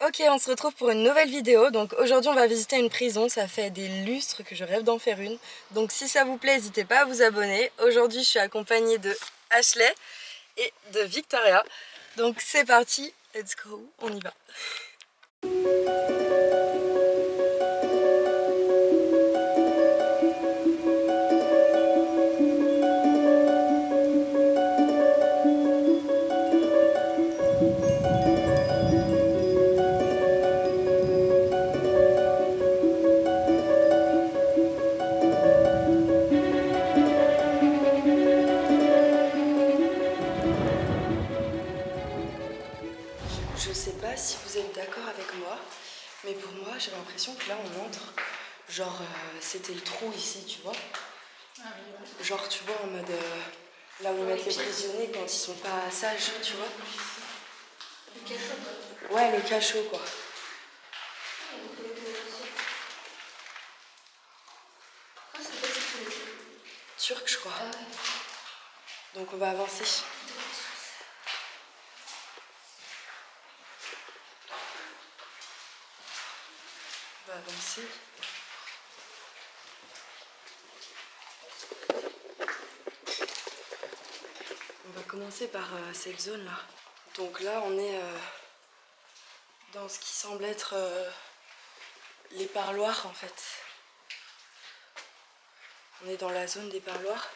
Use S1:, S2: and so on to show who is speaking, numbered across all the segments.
S1: Ok, on se retrouve pour une nouvelle vidéo. Donc aujourd'hui on va visiter une prison, ça fait des lustres que je rêve d'en faire une. Donc si ça vous plaît, n'hésitez pas à vous abonner. Aujourd'hui je suis accompagnée de Ashley et de Victoria. Donc c'est parti, let's go, on y va. Je sais pas si vous êtes d'accord avec moi, mais pour moi j'ai l'impression que là on entre, genre c'était le trou ici, tu vois.
S2: Ah oui, ouais.
S1: Genre tu vois en mode là où ils mettent les prisonniers quand ils sont pas sages, tu vois.
S2: Le cachot, quoi.
S1: Ouais, le cachot quoi.
S2: Ah, c'est pas si
S1: Turc je crois.
S2: Ah ouais.
S1: Donc on va avancer. On va avancer. On va commencer par cette zone là. Donc là on est dans ce qui semble être les parloirs en fait. On est dans la zone des parloirs.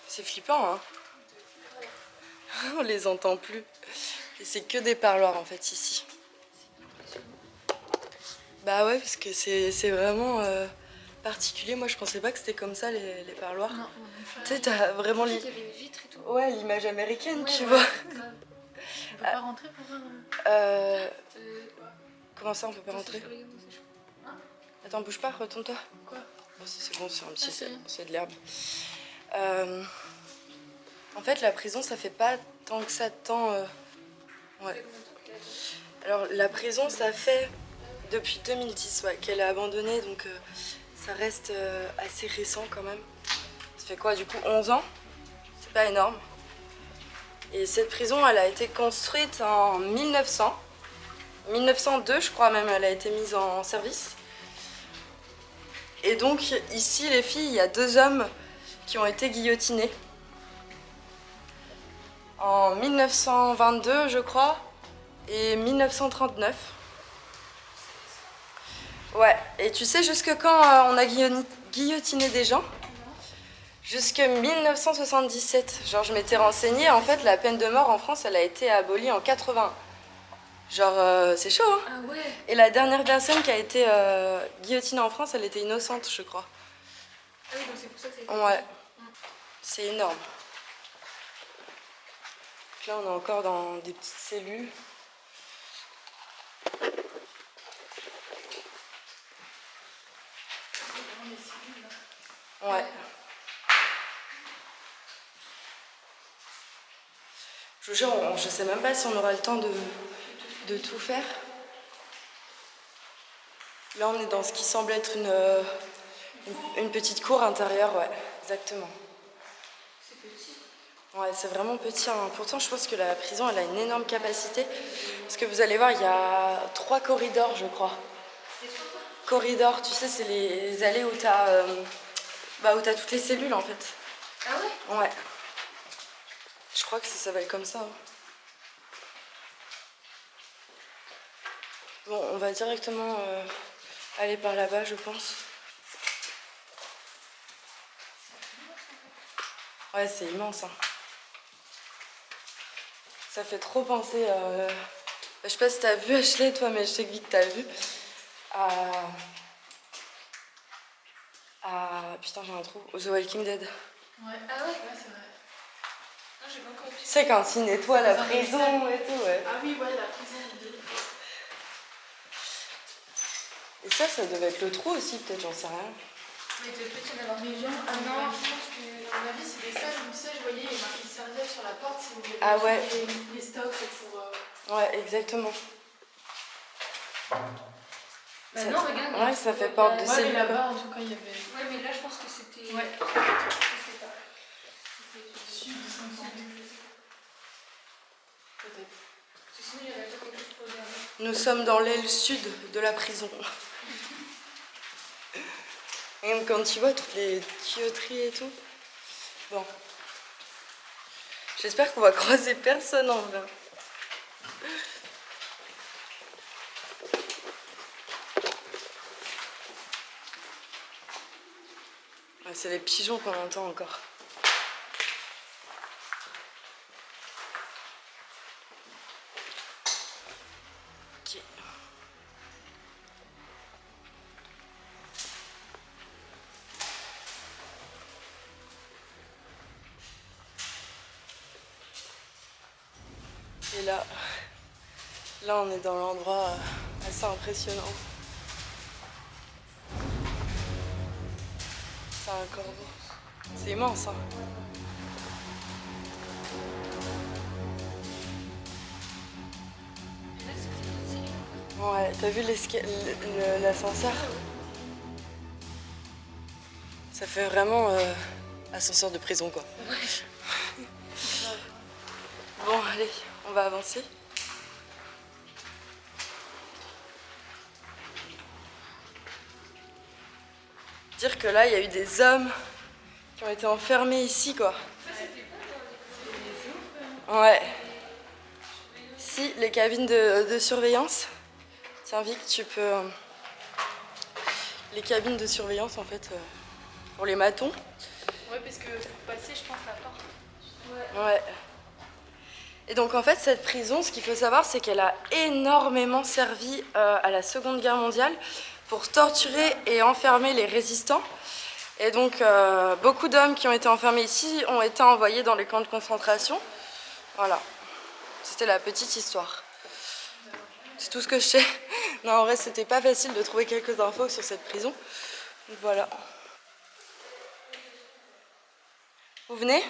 S1: C'est flippant hein. On les entend plus. Et c'est que des parloirs en fait ici. Bah ouais parce que c'est vraiment particulier. Moi je pensais pas que c'était comme ça les parloirs.
S2: Non,
S1: Tu sais t'as vraiment
S2: il y avait une vitre et tout.
S1: ouais, l'image américaine
S2: Ouais,
S1: tu
S2: ouais,
S1: vois.
S2: grave. On peut pas rentrer pour voir.
S1: Comment ça on peut pas rentrer? Attends bouge pas, retourne-toi.
S2: Quoi?
S1: Oh, c'est bon, c'est un petit,
S2: c'est rien.
S1: c'est de l'herbe. En fait, la prison, ça fait pas tant que ça de temps. Ouais. Alors, la prison, ça fait depuis 2010 ouais, qu'elle est abandonnée, donc ça reste assez récent quand même. Ça fait quoi, du coup, 11 ans? C'est pas énorme. Et cette prison, elle a été construite en 1900. 1902, je crois même, elle a été mise en service. Et donc, ici, les filles, il y a 2 hommes qui ont été guillotinés. En 1922, je crois, et 1939. Ouais, et tu sais jusque quand on a guillotiné des gens? Jusque 1977. Genre, je m'étais renseignée, en fait, la peine de mort en France, elle a été abolie en 80. Genre, c'est chaud, hein?
S2: Ah ouais.
S1: Et la dernière personne qui a été guillotinée en France, elle était innocente, je crois.
S2: Ah oui, donc c'est pour ça que c'est.
S1: Ouais, c'est énorme. Donc là, on est encore dans des petites cellules. Ouais. Je vous jure, je sais même pas si on aura le temps de tout faire. Là, on est dans ce qui semble être une petite cour intérieure, ouais, exactement.
S2: C'est petit.
S1: Ouais, c'est vraiment petit, hein. Pourtant, je pense que la prison, elle a une énorme capacité. Parce que vous allez voir, il y a 3 corridors, je crois. Corridors, tu sais, c'est les allées où t'as toutes les cellules, en fait.
S2: Ah ouais.
S1: Ouais. Je crois que ça s'appelle comme ça. Hein. Bon, on va directement aller par là-bas, je pense. Ouais, c'est immense. Hein. Ça fait trop penser. Je sais pas si t'as vu Ashley, toi, mais je sais que Vic t'as vu. Putain, j'ai un trou. The Walking Dead.
S2: Ouais. Ah ouais, c'est vrai. Non, j'ai pas encore vu.
S1: Tu sais, quand ils nettoient la prison et tout, ouais.
S2: Ah oui, ouais, la prison de.
S1: Et ça devait être le trou aussi, peut-être, j'en sais rien.
S2: Mais de petit d'avoir des gens. Ah non, je pense que à mon avis, c'est des salles où ça, je voyais, il y a marqué serviette sur la porte. Si vous voulez
S1: Ah ouais.
S2: les stocks, c'est pour...
S1: Ouais, exactement.
S2: Bah non, regarde.
S1: Ouais, ça fait porte de
S2: Ouais,
S1: cellule.
S2: mais là-bas, en tout cas, il y avait...
S3: Ouais, mais là, je pense que c'était...
S2: Ouais.
S3: Je sais pas.
S2: Sud 50. Peut-être.
S3: Parce que sinon, il y avait pas quelque chose pour regarder.
S1: Nous sommes dans l'aile sud de la prison. Et même quand tu vois toutes les tuyauteries et tout. Bon. J'espère qu'on va croiser personne en vrai. Ouais, c'est les pigeons qu'on entend encore. Ok. Et là on est dans l'endroit assez impressionnant. C'est un corbeau. C'est immense, hein. Ouais, t'as vu l'ascenseur? Ça fait vraiment ascenseur de prison, quoi. Bon, allez, on va avancer. Dire que là, il y a eu des hommes qui ont été enfermés ici, quoi. Ouais. Si, les cabines de surveillance. Tiens, Vic, tu peux... Les cabines de surveillance, en fait, pour les matons.
S2: Ouais, parce que pour passer, je pense, la porte.
S1: Ouais. Et donc, en fait, cette prison, ce qu'il faut savoir, c'est qu'elle a énormément servi à la Seconde Guerre mondiale pour torturer et enfermer les résistants. Et donc, beaucoup d'hommes qui ont été enfermés ici ont été envoyés dans les camps de concentration. Voilà. C'était la petite histoire. C'est tout ce que je sais. Non, en vrai, c'était pas facile de trouver quelques infos sur cette prison. Donc, voilà. Vous venez ?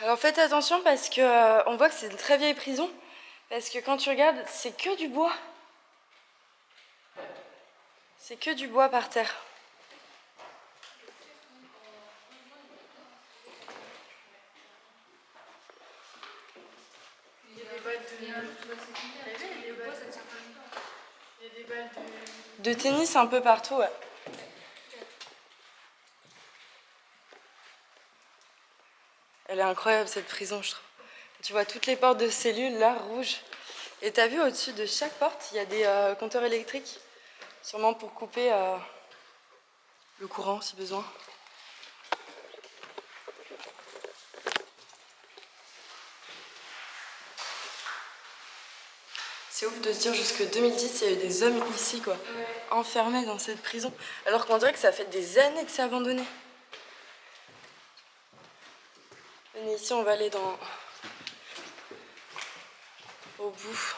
S1: Alors faites attention parce que on voit que c'est une très vieille prison. Parce que quand tu regardes, c'est que du bois. C'est que du bois par terre.
S2: Il y a des balles de... Il y a des balles de...
S1: De tennis un peu partout, ouais. Elle est incroyable cette prison, je trouve. Tu vois toutes les portes de cellules là, rouges. Et t'as vu au-dessus de chaque porte, il y a des compteurs électriques. Sûrement pour couper le courant si besoin. C'est ouf de se dire jusque 2010, il y a eu des hommes ici, quoi, enfermés dans cette prison. Alors qu'on dirait que ça fait des années que c'est abandonné. Venez ici, on va aller au bout.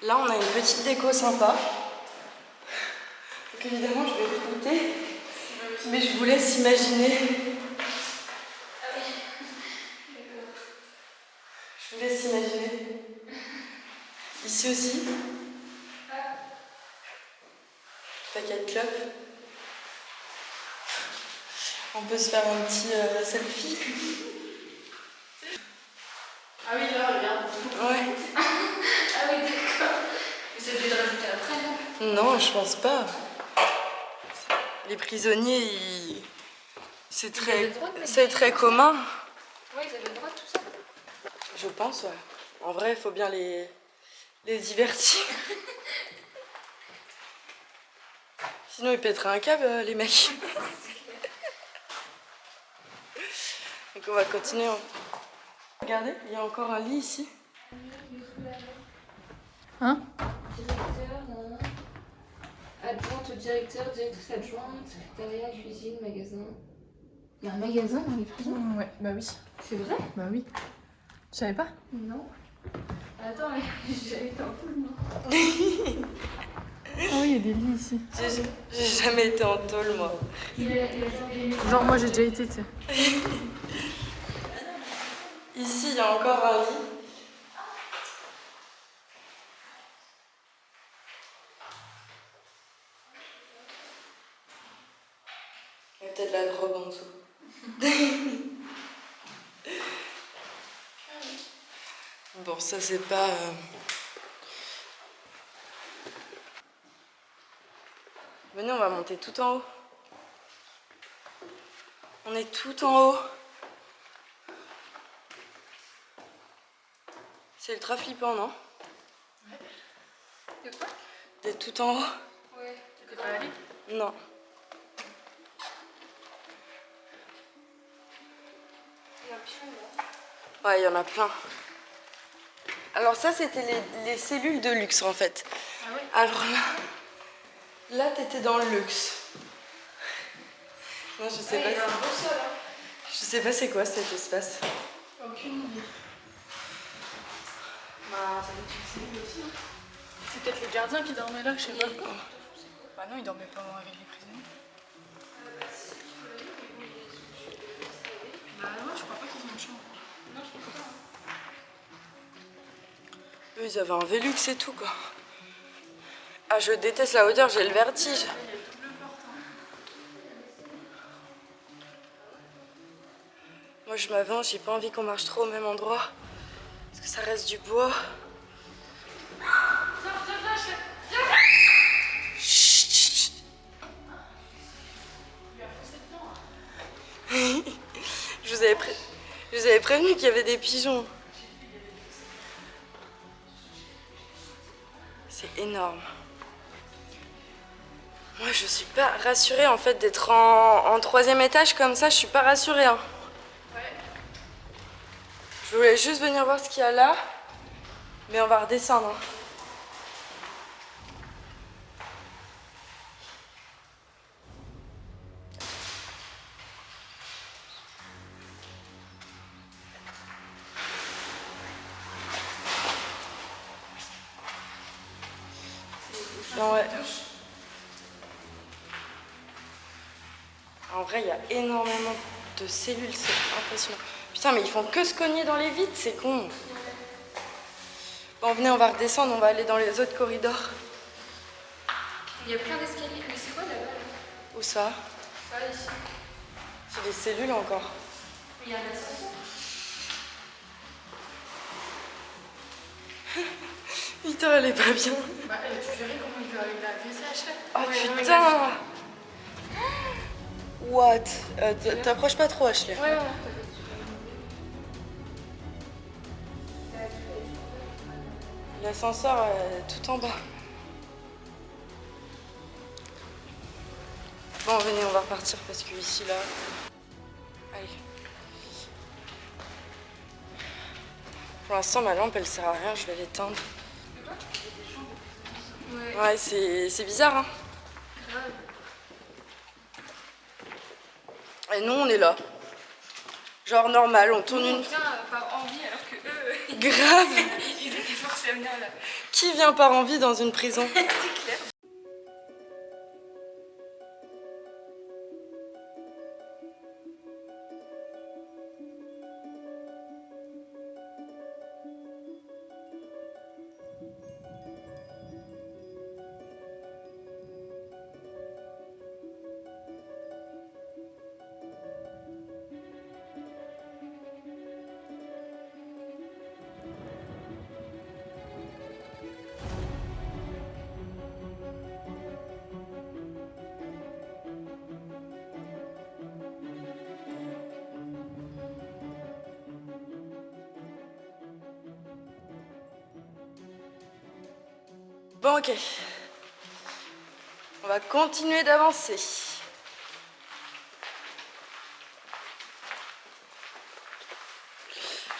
S1: Là, on a une petite déco sympa. Donc évidemment, je vais écouter, mais je vous laisse imaginer. Je vous laisse imaginer. Ici aussi. Paquet de clopes. On peut se faire un petit selfie.
S2: Ah oui, là, regarde.
S1: Ouais.
S3: Ah oui, d'accord. Mais ça devait le rajouter après, non?
S1: Non, je pense pas. Les prisonniers, c'est très commun.
S3: Ouais, ils avaient le droit de tout ça.
S1: Je pense, ouais. En vrai, il faut bien les divertir. Sinon, ils pèteraient un câble, les mecs. Donc, on va continuer. Regardez, il y a encore un lit ici.
S2: Hein?
S3: Directeur, nan. Adjointe au directeur, directrice adjointe, secrétariat, cuisine, magasin. Il y a un magasin dans les prisons?
S2: Ouais, bah oui.
S3: C'est vrai?
S2: Bah oui. Tu savais pas?
S3: Non. Attends, mais j'avais été un peu loin.
S2: oui, il y a des lits ici.
S1: J'ai jamais été en tôle, moi.
S2: Genre, moi j'ai déjà été, tu sais.
S1: Ici, il y a encore un lit. Il y a peut-être la drogue en dessous. Bon, ça c'est pas... Venez, on va monter tout en haut. On est tout en haut. C'est ultra flippant, non?
S2: De quoi?
S1: D'être tout en haut?
S2: Ouais. T'es pas allé?
S1: Non.
S2: Il y en a plein là.
S1: Ouais, il y en a plein. Alors ça, c'était les cellules de luxe, en fait.
S2: Ah ouais?
S1: Alors là t'étais dans le luxe. Non, je sais pas.
S2: Il y a un beau sol, hein.
S1: Je sais pas c'est quoi cet espace.
S2: Aucune idée. Bah, ça doit être une cellule aussi, hein. C'est peut-être les gardiens qui dormaient là, je sais pas. Bah non, ils dormaient pas avec les prisonniers. Bah ouais, je crois pas qu'ils ont une chambre. Non, je pense pas.
S1: Eux, ils avaient un Velux et tout, quoi. Ah, je déteste la hauteur, j'ai le vertige. Moi, je m'avance, j'ai pas envie qu'on marche trop au même endroit. Parce que ça reste du bois. Chut, chut, chut. Je vous avais prévenu qu'il y avait des pigeons. C'est énorme. Moi, je suis pas rassurée en fait d'être en troisième étage comme ça. Je suis pas rassurée. Hein.
S2: Ouais.
S1: Je voulais juste venir voir ce qu'il y a là, mais on va redescendre. Hein. Non, ouais. En vrai, il y a énormément de cellules, c'est impressionnant. Putain, mais ils font que se cogner dans les vitres, c'est con. Bon, venez, on va redescendre, on va aller dans les autres corridors.
S3: Il y a plein d'escaliers. Mais c'est quoi là-bas là?
S1: Où ça?
S3: Ça, ici.
S1: C'est des cellules encore.
S3: Il y a un ascenseur.
S1: Putain, elle est pas bien.
S2: Bah, tu verrais comment il a agressé Ashley.
S1: Oh
S2: Ouais,
S1: putain! What? T'approches pas trop, Ashley.
S2: Ouais, ouais.
S1: L'ascenseur tout en bas. Bon, venez, on va repartir parce que ici, là... Allez. Pour l'instant, ma lampe, elle sert à rien, je vais l'éteindre.
S3: Ouais.
S1: Ouais, c'est bizarre, hein.
S3: Grave.
S1: Et nous, on est là. Genre normal, on tourne
S2: Nous, on
S1: une...
S2: vient par envie alors que eux,
S1: Grave!
S2: ils étaient forcément là.
S1: Qui vient par envie dans une prison?
S2: C'est clair.
S1: Bon, ok. On va continuer d'avancer.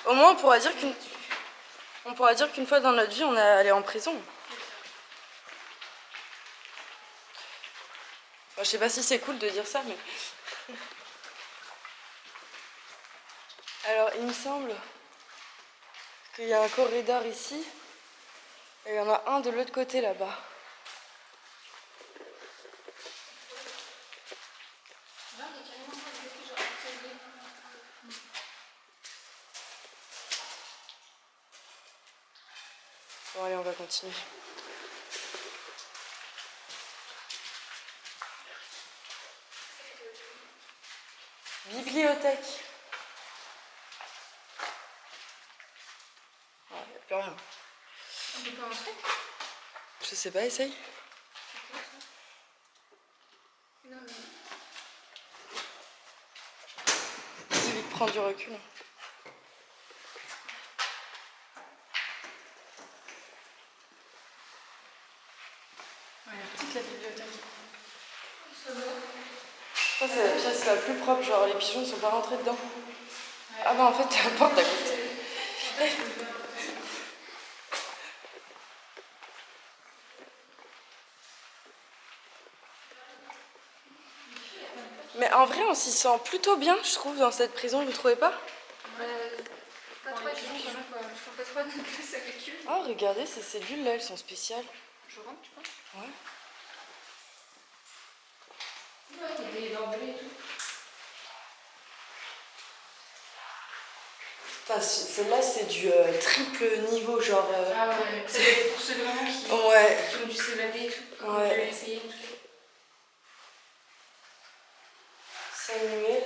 S1: Au moins, on pourra dire qu'une fois dans notre vie, on est allé en prison. Bon, je sais pas si c'est cool de dire ça, mais... Alors, il me semble qu'il y a un corridor ici, et il y en a un de l'autre côté, là-bas.
S3: Là, il y a carrément pas de genre atelier.
S1: Bon allez, on va continuer. Bibliothèque. Il n'y a plus rien.
S3: On peut pas entrer?
S1: Je sais pas, essaye.
S3: Non, mais.
S1: Celui qui prend du recul.
S2: Ouais, elle est petite la bibliothèque.
S3: Ça va.
S1: Ça, c'est la pièce la plus propre, genre les pigeons sont pas rentrés dedans.
S2: Ouais.
S1: Ah bah en fait, t'as la porte à côté. Mais en vrai, on s'y sent plutôt bien, je trouve, dans cette prison, vous trouvez pas?
S3: Pas trop avec les pigeons, quoi. Je trouve pas trop de place avec eux.
S1: Oh, regardez, ces cellules là, elles sont spéciales.
S3: Je rentre, tu penses?
S1: Ouais.
S3: Ouais, il y a des barbelés et tout.
S1: Putain, celle-là, c'est du triple niveau, genre.
S3: Ah ouais, c'est pour ceux vraiment qui
S1: Ouais.
S3: ont dû s'évader et tout.
S1: Ouais.
S3: Je vais essayer.
S1: Samuel,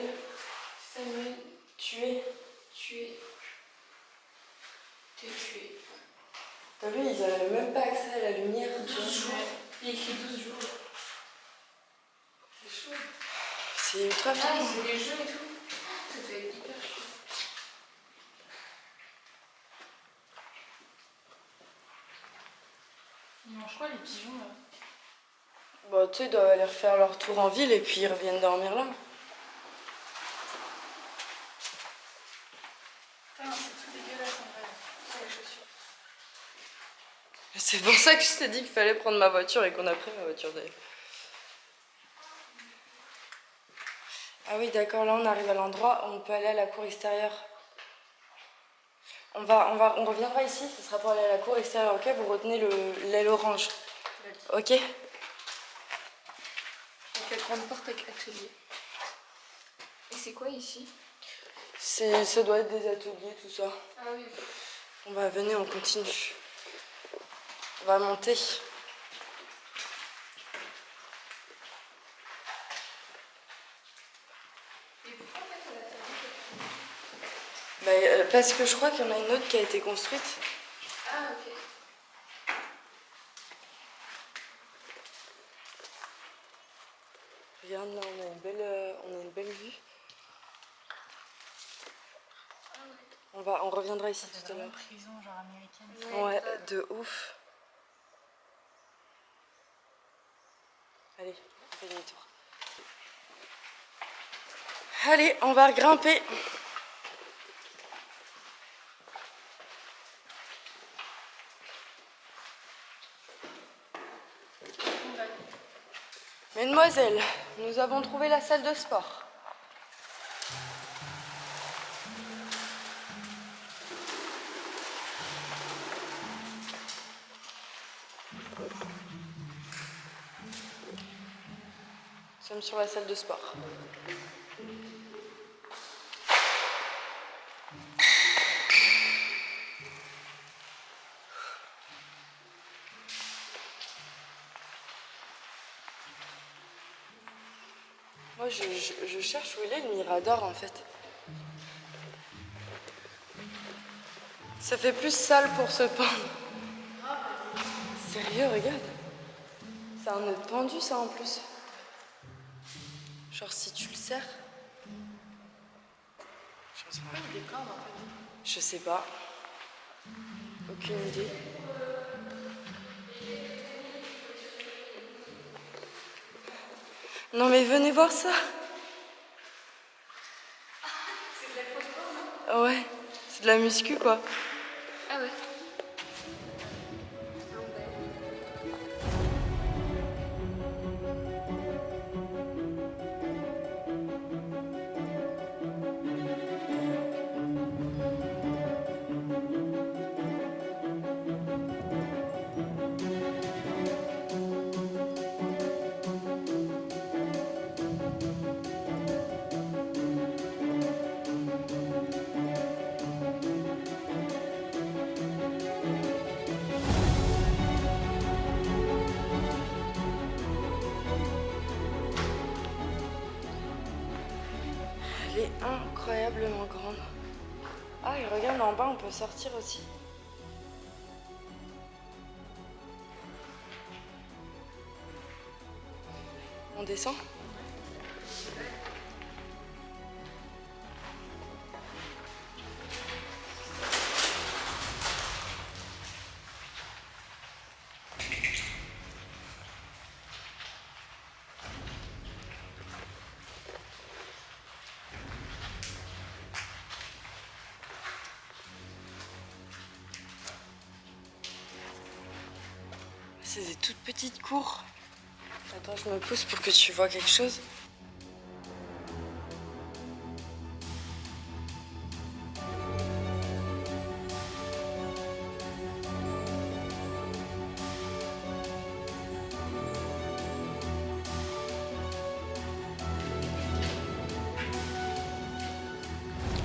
S3: Samuel,
S1: tué.
S3: tué. T'es tué.
S1: T'as vu, ils avaient même pas accès à la lumière.
S3: 12 jours. Il y a écrit 12 jours. C'est chaud.
S1: C'est ultra
S3: Ah,
S1: flippant.
S3: ils font des jeux et tout. Ça doit être hyper chaud.
S2: Ils mangent quoi les pigeons là?
S1: Bah, tu sais, ils doivent aller refaire leur tour en ville et puis ils reviennent dormir là.
S2: Putain, c'est tout dégueulasse en vrai. Ça, les chaussures.
S1: C'est pour ça que je t'ai dit qu'il fallait prendre ma voiture et qu'on a pris ma voiture d'ailleurs. Ah oui, d'accord, là on arrive à l'endroit où on peut aller à la cour extérieure. On reviendra ici, ce sera pour aller à la cour extérieure, ok? Vous retenez l'aile orange, ok?
S3: Donc la grande porte avec atelier. Et c'est quoi ici?
S1: Ça doit être des ateliers, tout ça.
S3: Ah oui.
S1: On va venir, on continue. On va monter.
S3: Et pourquoi en fait on a fait
S1: Bah, parce que je crois qu'il y en a une autre qui a été construite.
S3: Ah ok.
S1: Regarde là, on a une belle vue.
S3: Ah ouais.
S1: On reviendra ici
S2: C'est
S1: tout à
S2: vraiment
S1: l'heure.
S2: prison genre américaine.
S1: Ouais,
S3: grave.
S1: de ouf. Allez, on fait demi-tour. Allez, on va grimper. Mesdemoiselles, nous avons trouvé la salle de sport. Nous sommes sur la salle de sport. Moi, je cherche où il est le mirador en fait. Ça fait plus sale pour se pendre. Sérieux, regarde. C'est un nœud pendu ça en plus. Genre si tu le serres. Je sais pas.
S2: Des cordes en fait.
S1: Je sais pas. Aucune idée. Non mais venez voir ça.
S3: C'est de la photo, non?
S1: Ouais, c'est de la muscu quoi.
S3: Ah ouais.
S1: Elle est incroyablement grande. Ah, et regarde, en bas, on peut sortir aussi. On descend ? C'est des toutes petites cours. Attends, je me pousse pour que tu vois quelque chose.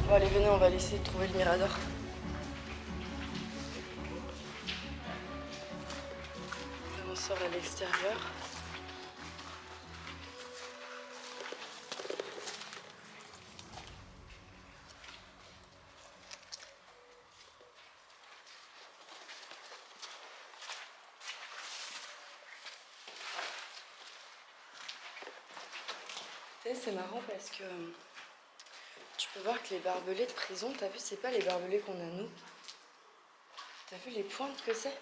S1: Bon allez, venez, on va essayer de trouver le mirador. On sort à l'extérieur. C'est marrant parce que tu peux voir que les barbelés de prison, t'as vu, c'est pas les barbelés qu'on a nous. T'as vu les pointes que c'est?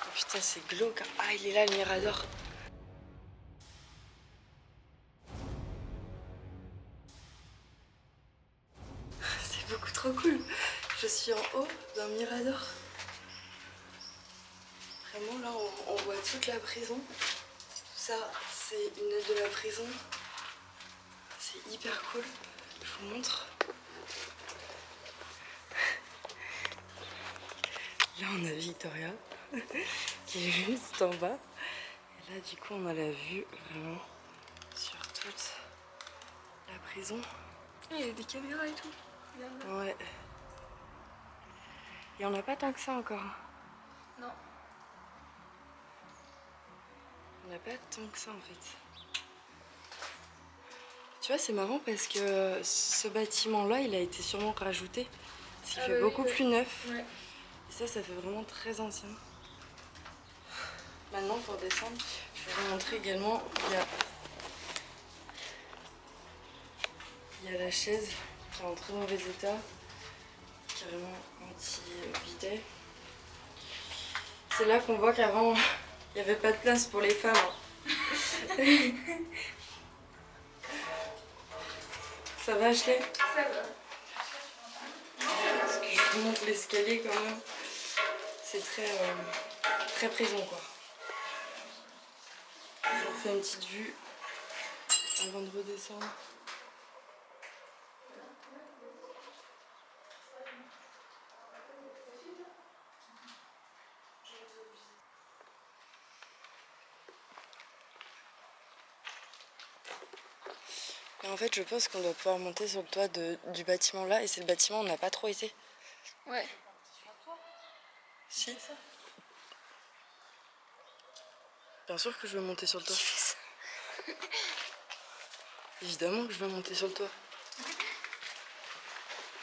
S1: Oh putain, c'est glauque. Ah, il est là, le mirador. C'est beaucoup trop cool. Je suis en haut d'un mirador. Vraiment, là, on voit toute la prison. Ça, c'est une aile de la prison. C'est hyper cool. Je vous montre. Là, on a Victoria, qui est juste en bas. Et là, du coup, on a la vue vraiment sur toute la prison.
S2: Il y a des caméras et tout.
S1: Ouais. Et on n'a pas tant que ça encore.
S2: Non.
S1: On n'a pas tant que ça en fait. Tu vois, c'est marrant parce que ce bâtiment-là, il a été sûrement rajouté. Ce qui fait beaucoup plus neuf.
S2: Ouais.
S1: Et ça fait vraiment très ancien. Maintenant, pour descendre, je vais vous montrer également. Il y a la chaise qui est en très mauvais état, carrément anti-bidet. C'est là qu'on voit qu'avant, il n'y avait pas de place pour les femmes. Ça va, Ashley?
S2: Ça va.
S1: Parce que je vous montre l'escalier quand même. C'est très prison quoi. Je vous fais une petite vue avant de redescendre. Et en fait, je pense qu'on doit pouvoir monter sur le toit du bâtiment là. Et c'est le bâtiment où on n'a pas trop été.
S2: Ouais.
S1: Si. Bien sûr que je veux monter sur le toit. Évidemment que je veux monter sur le toit.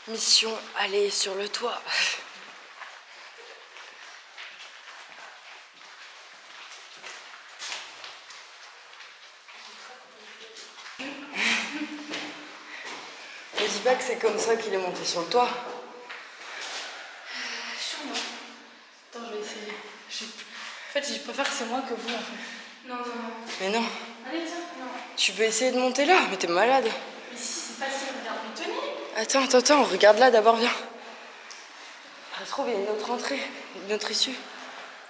S1: Mission, aller sur le toit. Ne dis pas que c'est comme ça qu'il est monté sur le toit.
S2: Sûrement. Attends, je vais essayer. En fait, je préfère que c'est moi que vous en fait. Non.
S1: Mais non.
S2: Allez, tiens, non.
S1: Tu veux essayer de monter là? Mais t'es malade.
S2: Mais si, c'est facile, regarde, mais tenez.
S1: Attends, regarde là d'abord, viens. Ça se trouve, il y a une autre entrée, une autre issue.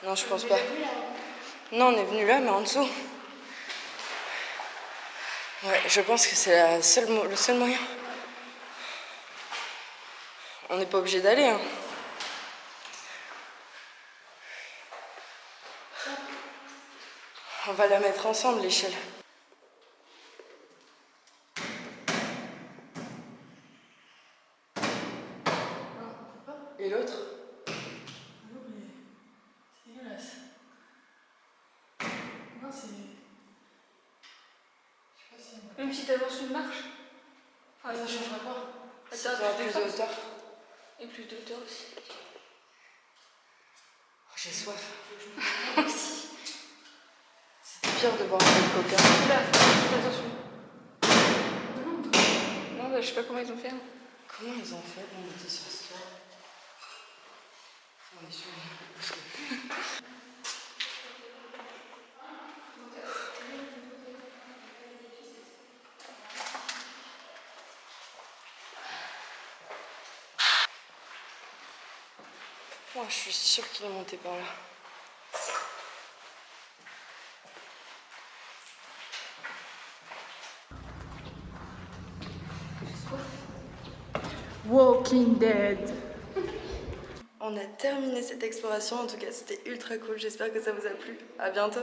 S1: Non, je pense pas. Non, on est venu là, mais en dessous. Ouais, je pense que c'est le seul moyen. On n'est pas obligé d'aller, hein. On va la mettre ensemble, l'échelle. Et l'autre?
S2: Non, mais c'est dégueulasse. Non, Même si t'avances une marche.
S1: Ah, ça changera pas.
S2: Ça
S1: Ça aura plus de hauteur.
S2: Et plus de hauteur aussi.
S1: Oh, j'ai soif.
S2: Aussi.
S1: C'est pire de boire un peu de coca.
S2: Là, fais attention. Non, bah, je sais pas comment ils ont fait. Hein.
S1: Comment ils ont fait pour monter sur ce toit? On est sûr. Moi, je suis sûre qu'il est monté par là.
S2: Walking Dead.
S1: On a terminé cette exploration, en tout cas c'était ultra cool, j'espère que ça vous a plu. À bientôt.